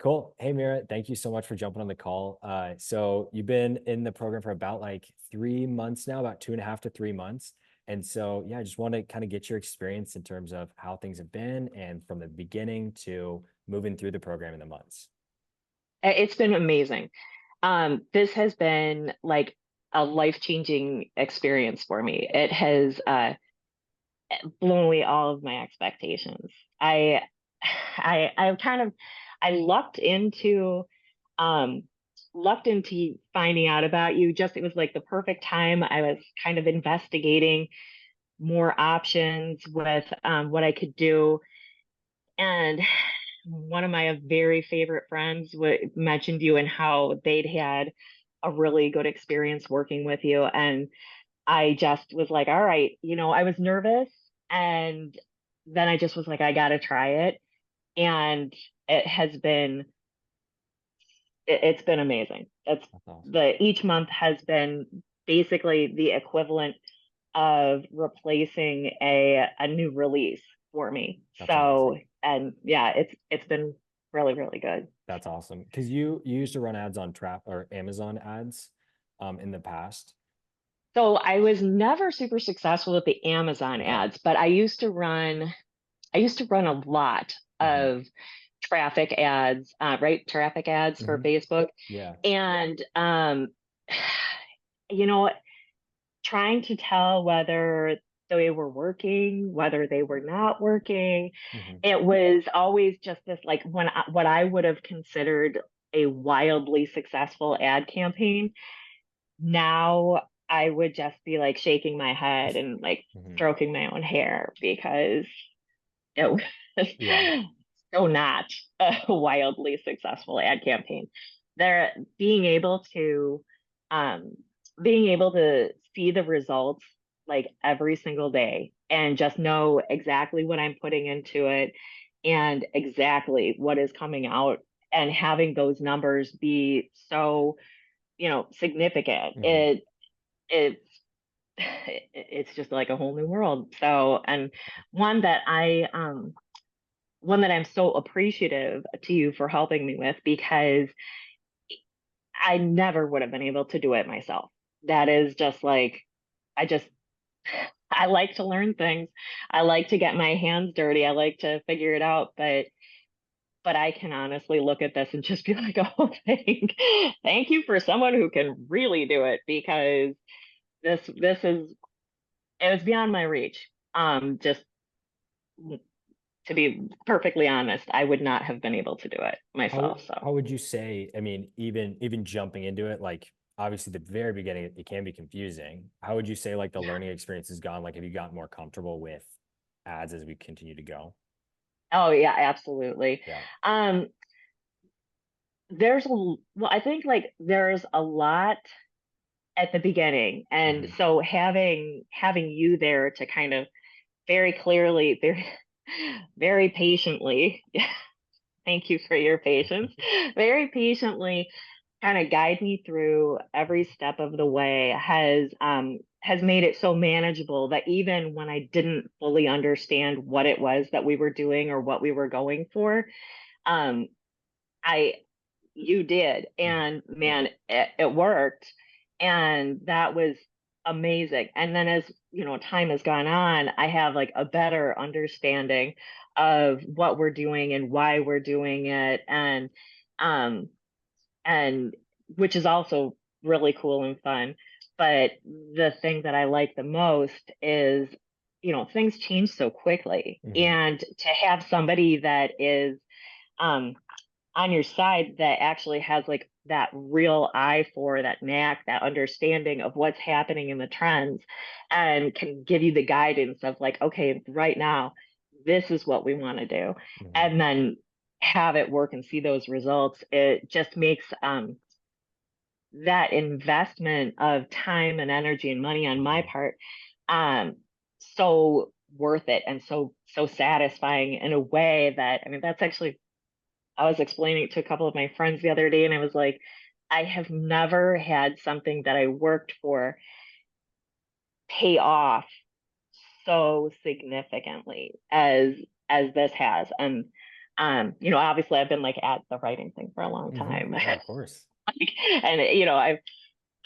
Cool. Hey, Mira, thank you so much for jumping on the call. So you've been in the program for about like 3 months now, about 2.5 to 3 months. And so, yeah, I just want to kind of get your experience in terms of how things have been and from the beginning to moving through the program in the months. It's been amazing. This has been like a life-changing experience for me. It has blown away all of my expectations. I kind of I um lucked into finding out about you. Just it was like the perfect time. I was kind of investigating more options with what I could do, and one of my very favorite friends mentioned you and how they'd had a really good experience working with you. And I just was like, all right, I was nervous. And then I just was like, I got to try it. And it has been, it's been amazing. That's awesome. Each month has been basically the equivalent of replacing a new release for me. That's So, amazing. and yeah, it's been really, really good. That's awesome. Because you used to run ads on Trap or Amazon ads in the past. So I was never super successful with the Amazon Okay. ads, but I used to run a lot Hmm. of traffic ads, right? Traffic ads for Hmm. Facebook. Yeah. And you know, trying to tell whether they were working, whether they were not working. Hmm. It was always just this like what I would have considered a wildly successful ad campaign. Now I would just be like shaking my head and like Hmm. stroking my own hair because it was Yeah. so not a wildly successful ad campaign. They're being able to um being able to see the results like every single day and just know exactly what I'm putting into it and exactly what is coming out and having those numbers be so, significant. Hmm. It's it's just like a whole new world. So, and one that I one that I'm so appreciative to you for helping me with because I never would have been able to do it myself. That is just like I just I like to learn things. I like to get my hands dirty. I like to figure it out, but I can honestly look at this and just be like, "Oh, thank you for someone who can really do it because this is it was beyond my reach." Just to be perfectly honest, I would not have been able to do it myself. So, How would you say, I mean, even jumping into it, like obviously the very beginning, it can be confusing. How would you say like the learning experience has gone? Like, have you gotten more comfortable with ads as we continue to go? oh yeah, absolutely. Yeah. Um, I think like there's a lot at the beginning, and Hmm. so having you there to kind of very clearly, very very patiently, thank you for your patience, very patiently kind of guide me through every step of the way has made it so manageable that even when I didn't fully understand what it was that we were doing or what we were going for, um, I you did, Hmm. and man, it worked, and that was amazing. And then as time has gone on, I have like a better understanding of what we're doing and why we're doing it, um, and which is also really cool and fun. But the thing that I like the most is, things change so quickly, Hmm. and to have somebody that is um on your side that actually has like that real eye for that knack, that understanding of what's happening in the trends and can give you the guidance of like, okay, right now, this is what we want to do. Hmm. And then have it work and see those results. It just makes that investment of time and energy and money on my Hmm. part so worth it and so satisfying in a way that I mean that's actually I was explaining it to a couple of my friends the other day, and I was like, I have never had something that I worked for pay off so significantly as this has. And Obviously I've been like at the writing thing for a long time. Yeah, of course. Like,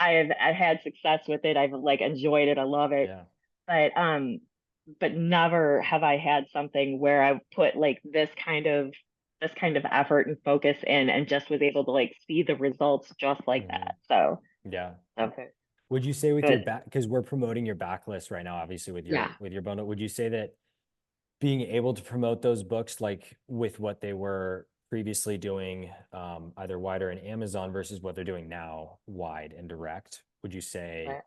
and I've had success with it. I've like enjoyed it. I love it. Yeah. But never have I had something where I put like this kind of effort and focus in and just was able to like see the results just like Hmm. that. So Yeah. okay. Would you say with your Good. back, because we're promoting your backlist right now, obviously Yeah. with your bundle, would you say that being able to promote those books like with what they were previously doing, either wider in Amazon versus what they're doing now, wide and direct, would you say But,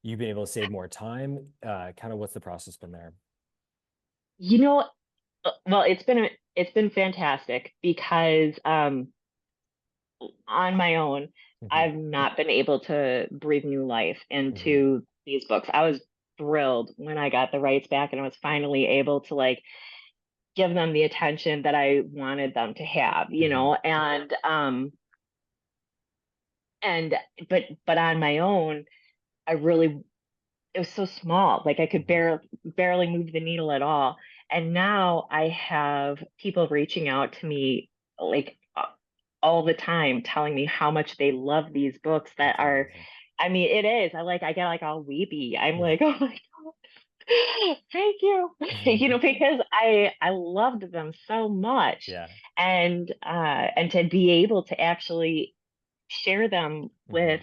you've been able to save more time? Kind of what's the process been there? you know, well, it's been fantastic because on my own, Hmm. I've not been able to breathe new life Hmm. into these books. I was thrilled when I got the rights back and I was finally able to like give them the attention that I wanted them to have, Hmm. and but on my own, I really it was so small. Like I could Hmm. barely move the needle at all. And now I have people reaching out to me like all the time telling me how much they love these books that That's are amazing. I mean it is. I get like all weepy. I'm Yeah. like, "Oh my God. Thank you." Because I loved them so much. Yeah. And to be able to actually share them Hmm.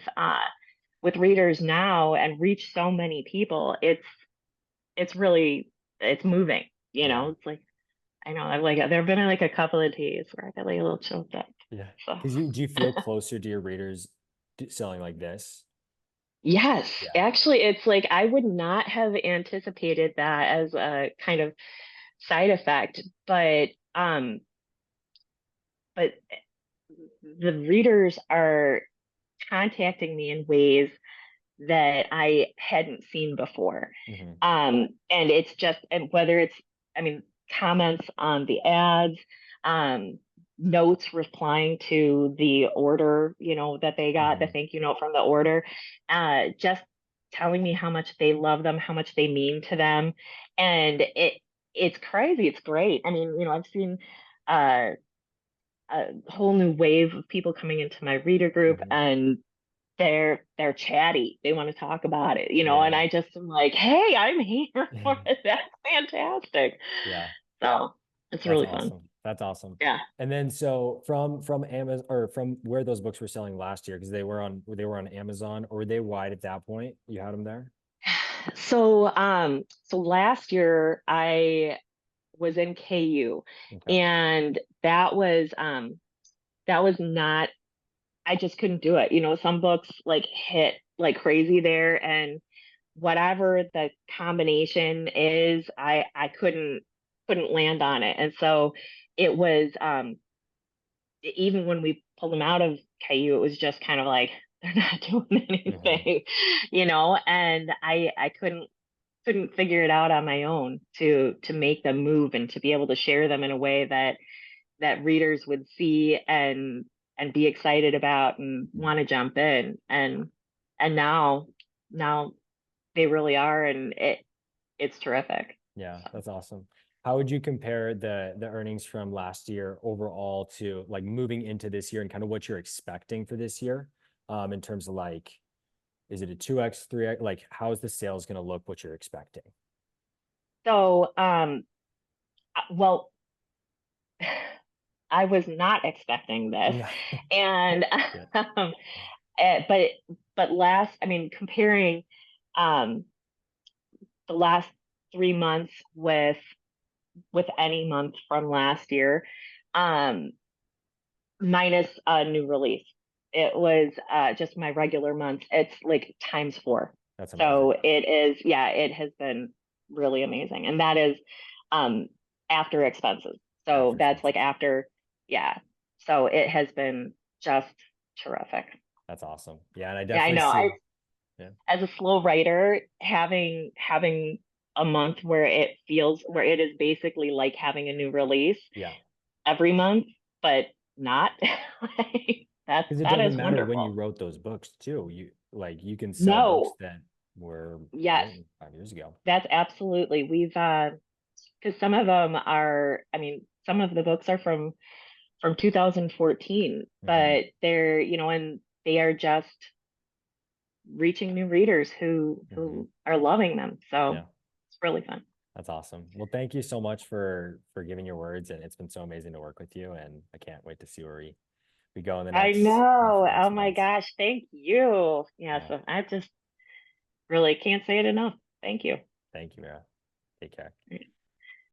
with readers now and reach so many people, it's really it's moving, Yeah. It's like I know I've like there have been like a couple of days where I got like a little choked up. Yeah. So Because you do you feel closer to your readers selling like this? yes, Yeah. actually it's like I would not have anticipated that as a kind of side effect, but the readers are contacting me in ways that I hadn't seen before. Hmm. And it's just, and whether it's, I mean, comments on the ads, um, notes replying to the order, that they got, the Hmm. thank you note from the order, just telling me how much they love them, how much they mean to them. And it's crazy. It's great. I mean, I've seen, uh, a whole new wave of people coming into my reader group Hmm. and they're chatty. They want to talk about it, and Yeah. I just am like, hey, I'm here for it. That's fantastic. Yeah. So it's That's really fun. awesome. That's awesome. Yeah. And then so from Amazon or from where those books were selling last year, because they were on Amazon, or were they wide at that point? You had them there? So last year I was in KU Okay. and that was not I just couldn't do it. Some books like hit like crazy there and whatever the combination is, I couldn't land on it. And so it was even when we pulled them out of KU, it was just kind of like they're not doing Hmm. anything, and I couldn't figure it out on my own to make them move and to be able to share them in a way that readers would see and be excited about and want to jump in. And now they really are, and it's terrific. Yeah, So, that's awesome. How would you compare the earnings from last year overall to like moving into this year and kind of what you're expecting for this year? In terms of like, is it a 2x, 3x? Like, how is the sales going to look what you're expecting? so well, I was not expecting this, Yeah. and Good. um, but I mean, comparing um, the last 3 months with any month from last year, um, minus a new release. It was just my regular months. It's like times four. That's amazing. So it is, yeah, it has been really amazing. And that is um after expenses. So After that's like expenses. after, yeah. So it has been just terrific. That's awesome. Yeah, and I Yeah, I definitely know. see. Yeah. As a slow writer, having a month where it is basically like having a new release Yeah. every month, but not. Because it That doesn't is matter when you wonderful. wrote those books too. You can sell books No, that were yes, written 5 years ago. that's absolutely. We've because some of them are, I mean, some of the books are from 2014, Hmm. but they're, and they are just reaching new readers who Hmm. who are loving them. So Yeah. it's really fun. That's awesome. Well, thank you so much for giving your words, and it's been so amazing to work with you. And I can't wait to see where we go in the I next know. Oh next my months. gosh, thank you. Yeah, Yeah. so I just really can't say it enough. Thank you. Thank you, Mira. Take care.